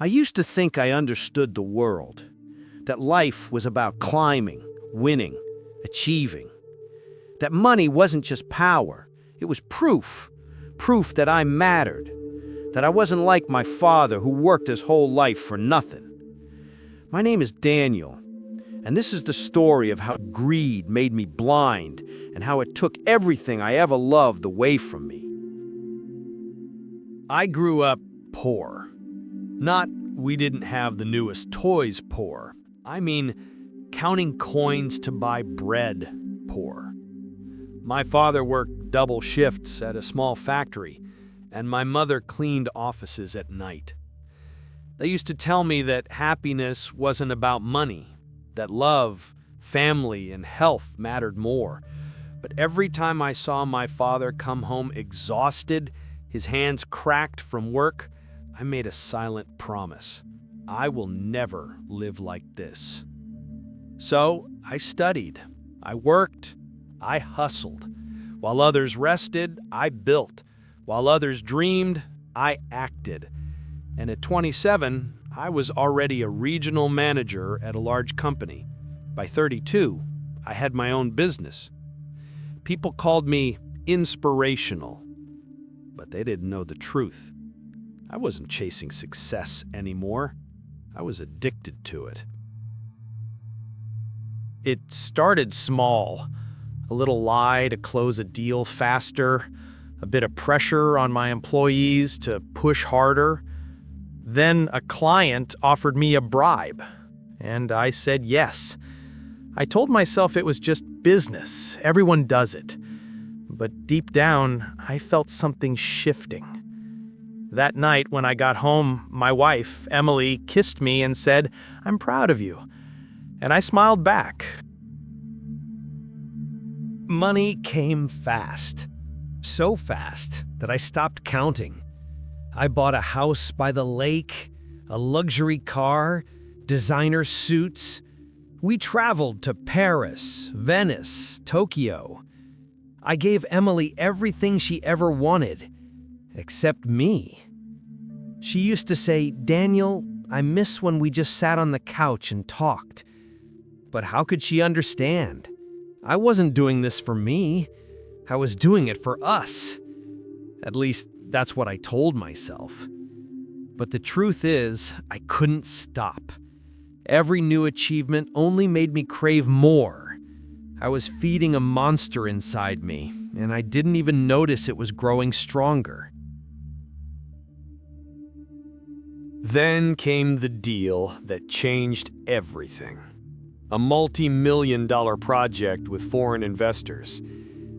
I used to think I understood the world, that life was about climbing, winning, achieving, that money wasn't just power, it was proof that I mattered, that I wasn't like my father who worked his whole life for nothing. My name is Daniel, and this is the story of how greed made me blind and how it took everything I ever loved away from me. I grew up poor. Not we didn't have the newest toys poor. I mean, counting coins to buy bread poor. My father worked double shifts at a small factory, and my mother cleaned offices at night. They used to tell me that happiness wasn't about money, that love, family, and health mattered more. But every time I saw my father come home exhausted, his hands cracked from work, I made a silent promise. I will never live like this. So I studied, I worked, I hustled. While others rested, I built. While others dreamed, I acted. And at 27, I was already a regional manager at a large company. By 32, I had my own business. People called me inspirational, but they didn't know the truth. I wasn't chasing success anymore. I was addicted to it. It started small. A little lie to close a deal faster, a bit of pressure on my employees to push harder. Then a client offered me a bribe, and I said yes. I told myself it was just business. Everyone does it. But deep down, I felt something shifting. That night when I got home, my wife, Emily, kissed me and said, "I'm proud of you." And I smiled back. Money came fast. So fast that I stopped counting. I bought a house by the lake, a luxury car, designer suits. We traveled to Paris, Venice, Tokyo. I gave Emily everything she ever wanted, except me. She used to say, "Daniel, I miss when we just sat on the couch and talked." But how could she understand? I wasn't doing this for me. I was doing it for us. At least, that's what I told myself. But the truth is, I couldn't stop. Every new achievement only made me crave more. I was feeding a monster inside me, and I didn't even notice it was growing stronger. Then came the deal that changed everything. A multi-million-dollar project with foreign investors.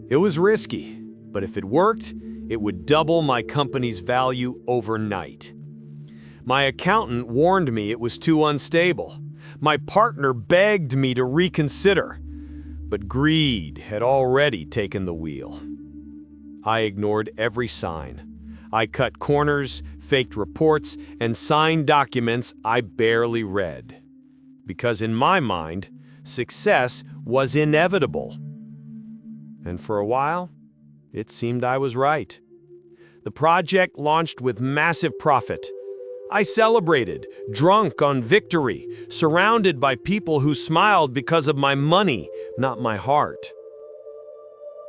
It was risky, but if it worked, it would double my company's value overnight. My accountant warned me it was too unstable. My partner begged me to reconsider, but greed had already taken the wheel. I ignored every sign. I cut corners, faked reports, and signed documents I barely read. Because in my mind, success was inevitable. And for a while, it seemed I was right. The project launched with massive profit. I celebrated, drunk on victory, surrounded by people who smiled because of my money, not my heart.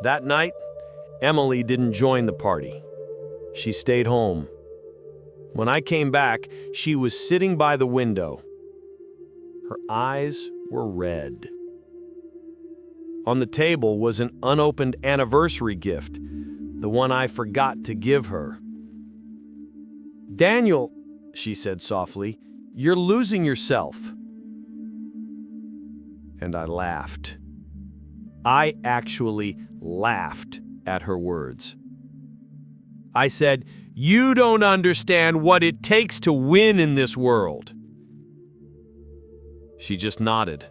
That night, Emily didn't join the party. She stayed home. When I came back, she was sitting by the window. Her eyes were red. On the table was an unopened anniversary gift, the one I forgot to give her. "Daniel," she said softly, "you're losing yourself." And I laughed. I actually laughed at her words. I said, "You don't understand what it takes to win in this world." She just nodded.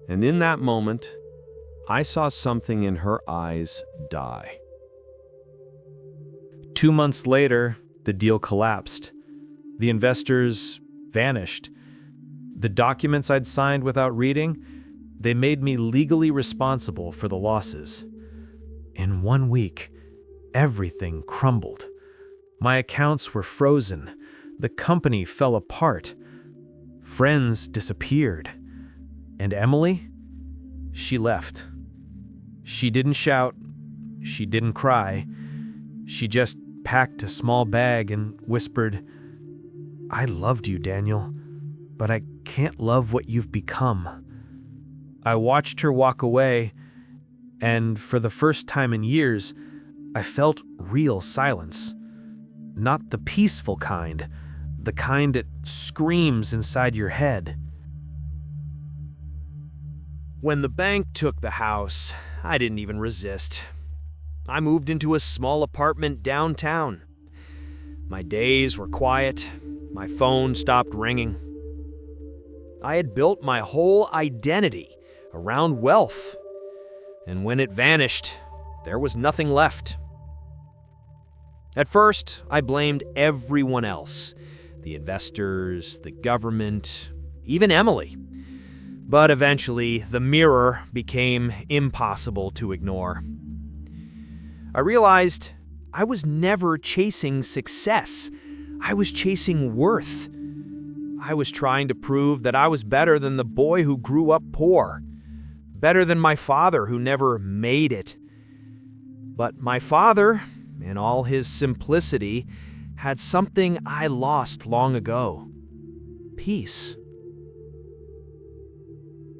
And in that moment, I saw something in her eyes die. 2 months later, the deal collapsed. The investors vanished. The documents I'd signed without reading, they made me legally responsible for the losses. In 1 week, everything crumbled. My accounts were frozen. The company fell apart. Friends disappeared. And Emily? She left. She didn't shout. She didn't cry. She just packed a small bag and whispered, "I loved you, Daniel, but I can't love what you've become." I watched her walk away, and for the first time in years, I felt real silence. Not the peaceful kind, the kind that screams inside your head. When the bank took the house, I didn't even resist. I moved into a small apartment downtown. My days were quiet. My phone stopped ringing. I had built my whole identity around wealth, and when it vanished, there was nothing left. At first, I blamed everyone else, the investors, the government, even Emily. But eventually, the mirror became impossible to ignore. I realized I was never chasing success. I was chasing worth. I was trying to prove that I was better than the boy who grew up poor, better than my father who never made it. But my father, in all his simplicity, had something I lost long ago: peace.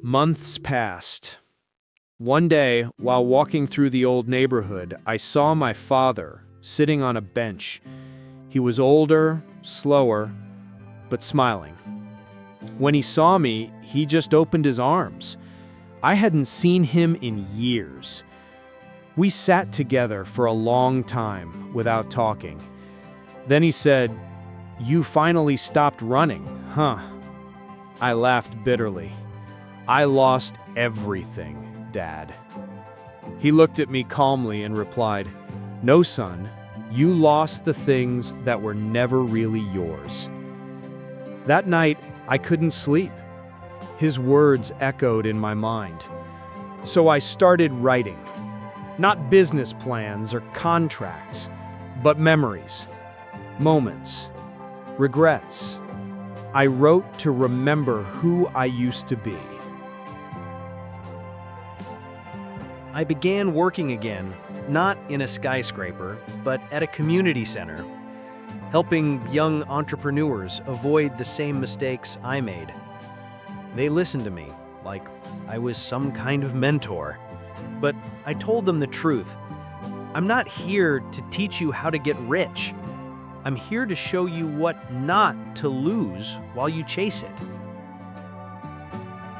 Months passed. One day, while walking through the old neighborhood, I saw my father sitting on a bench. He was older, slower, but smiling. When he saw me, he just opened his arms. I hadn't seen him in years. We sat together for a long time without talking. Then he said, "You finally stopped running, huh?" I laughed bitterly. "I lost everything, Dad." He looked at me calmly and replied, "No, son, you lost the things that were never really yours." That night, I couldn't sleep. His words echoed in my mind. So I started writing. Not business plans or contracts, but memories, moments, regrets. I wrote to remember who I used to be. I began working again, not in a skyscraper, but at a community center, helping young entrepreneurs avoid the same mistakes I made. They listened to me like I was some kind of mentor, but I told them the truth. I'm not here to teach you how to get rich. I'm here to show you what not to lose while you chase it.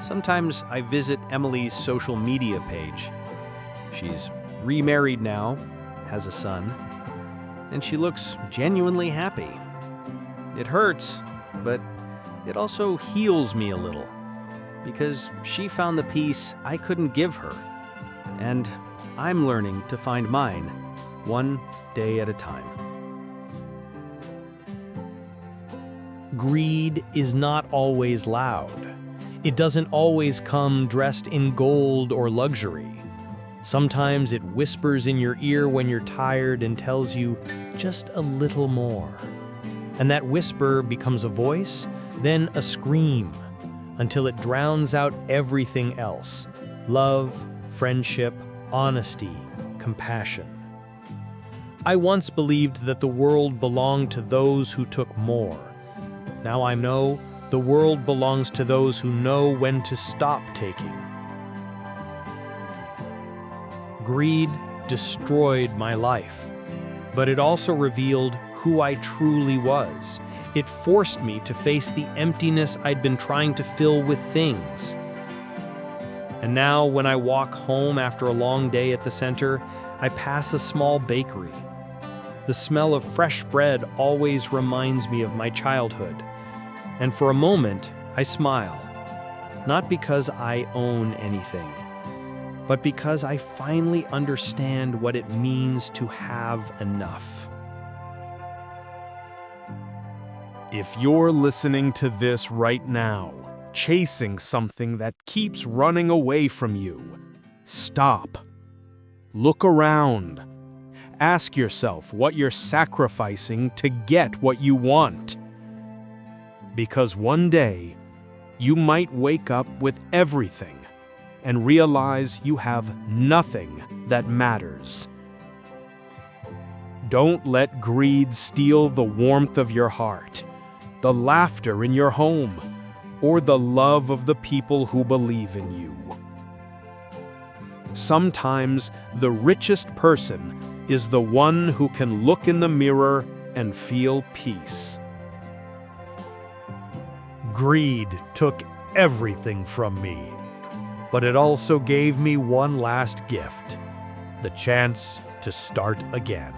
Sometimes I visit Emily's social media page. She's remarried now, has a son, and she looks genuinely happy. It hurts, but it also heals me a little, because she found the peace I couldn't give her, and I'm learning to find mine, one day at a time. Greed is not always loud. It doesn't always come dressed in gold or luxury. Sometimes it whispers in your ear when you're tired and tells you just a little more. And that whisper becomes a voice, then a scream, until it drowns out everything else: love, friendship, honesty, compassion. I once believed that the world belonged to those who took more. Now I know the world belongs to those who know when to stop taking. Greed destroyed my life, but it also revealed who I truly was. It forced me to face the emptiness I'd been trying to fill with things. And now, when I walk home after a long day at the center, I pass a small bakery. The smell of fresh bread always reminds me of my childhood. And for a moment, I smile. Not because I own anything, but because I finally understand what it means to have enough. If you're listening to this right now, chasing something that keeps running away from you, stop. Look around. Ask yourself what you're sacrificing to get what you want. Because one day, you might wake up with everything and realize you have nothing that matters. Don't let greed steal the warmth of your heart, the laughter in your home, or the love of the people who believe in you. Sometimes the richest person is the one who can look in the mirror and feel peace. Greed took everything from me, but it also gave me one last gift: the chance to start again.